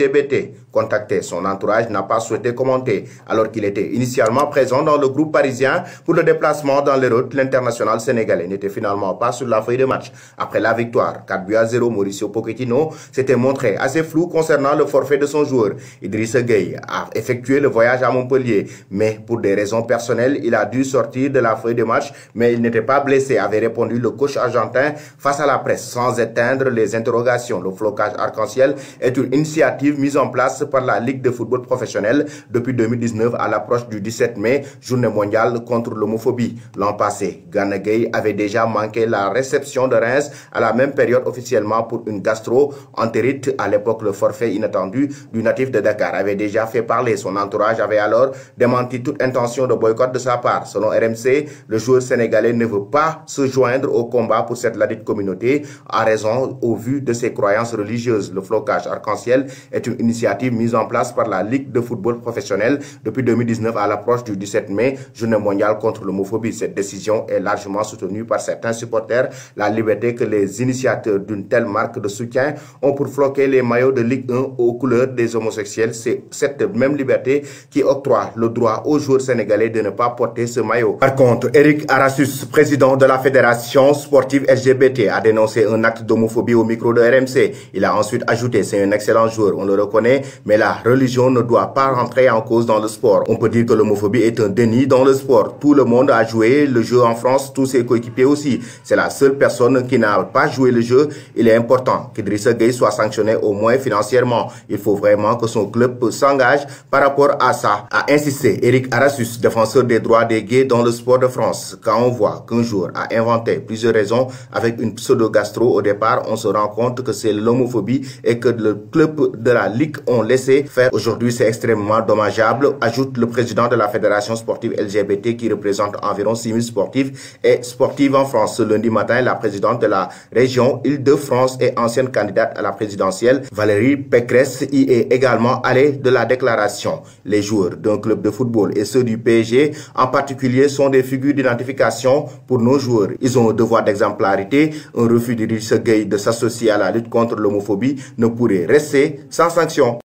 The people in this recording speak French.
LGBT. Contacté, son entourage n'a pas souhaité commenter. Alors qu'il était initialement présent dans le groupe parisien pour le déplacement dans les routes, l'international sénégalais n'était finalement pas sur la feuille de match. Après la victoire, 4-0, Mauricio Pochettino s'était montré assez flou concernant le forfait de son joueur. Idrissa Gueye a effectué le voyage à Montpellier, mais pour des raisons personnelles, il a dû sortir de la feuille de match, mais il n'était pas blessé, avait répondu le coach argentin face à la presse, sans éteindre les interrogations. Le flocage arc-en-ciel est une initiative mise en place par la Ligue de football professionnel depuis 2019 à l'approche du 17 mai, journée mondiale contre l'homophobie. L'an passé, Gana Gueye avait déjà manqué la réception de Reims à la même période officiellement pour une gastro-entérite. À l'époque, le forfait inattendu du natif de Dakar avait déjà fait parler. Son entourage avait alors démenti toute intention de boycott de sa part. Selon RMC, le joueur sénégalais ne veut pas se joindre au combat pour cette ladite communauté à raison au vu de ses croyances religieuses. Le flocage arc-en-ciel est une initiative mise en place par la Ligue de football professionnel depuis 2019 à l'approche du 17 mai, journée mondiale contre l'homophobie. Cette décision est largement soutenue par certains supporters. La liberté que les initiateurs d'une telle marque de soutien ont pour floquer les maillots de Ligue 1 aux couleurs des homosexuels, c'est cette même liberté qui octroie le droit aux joueurs sénégalais de ne pas porter ce maillot. Par contre, Eric Arassus, président de la fédération sportive LGBT, a dénoncé un acte d'homophobie au micro de RMC. Il a ensuite ajouté: c'est un excellent joueur, on le reconnaît, mais la religion ne doit pas rentrer en cause dans le sport. On peut dire que l'homophobie est un déni dans le sport. Tout le monde a joué le jeu en France, tous ses coéquipiers aussi. C'est la seule personne qui n'a pas joué le jeu. Il est important qu'Idrissa Gueye soit sanctionné au moins financièrement. Il faut vraiment que son club s'engage par rapport à ça, a insisté Eric Arassus, défenseur des droits des gays dans le sport de France. Quand on voit qu'un joueur a inventé plusieurs raisons avec une pseudo-gastro au départ, on se rend compte que c'est l'homophobie et que le club de la Ligue ont laissé faire. Aujourd'hui, c'est extrêmement dommageable, ajoute le président de la fédération sportive LGBT qui représente environ 6000 sportifs et sportives en France. Ce lundi matin, la présidente de la région Île-de-France et ancienne candidate à la présidentielle, Valérie Pécresse, y est également allée de la déclaration. Les joueurs d'un club de football et ceux du PSG en particulier sont des figures d'identification pour nos joueurs. Ils ont un devoir d'exemplarité. Un refus d'Idrissa Gueye de s'associer à la lutte contre l'homophobie ne pourrait rester sans sanction.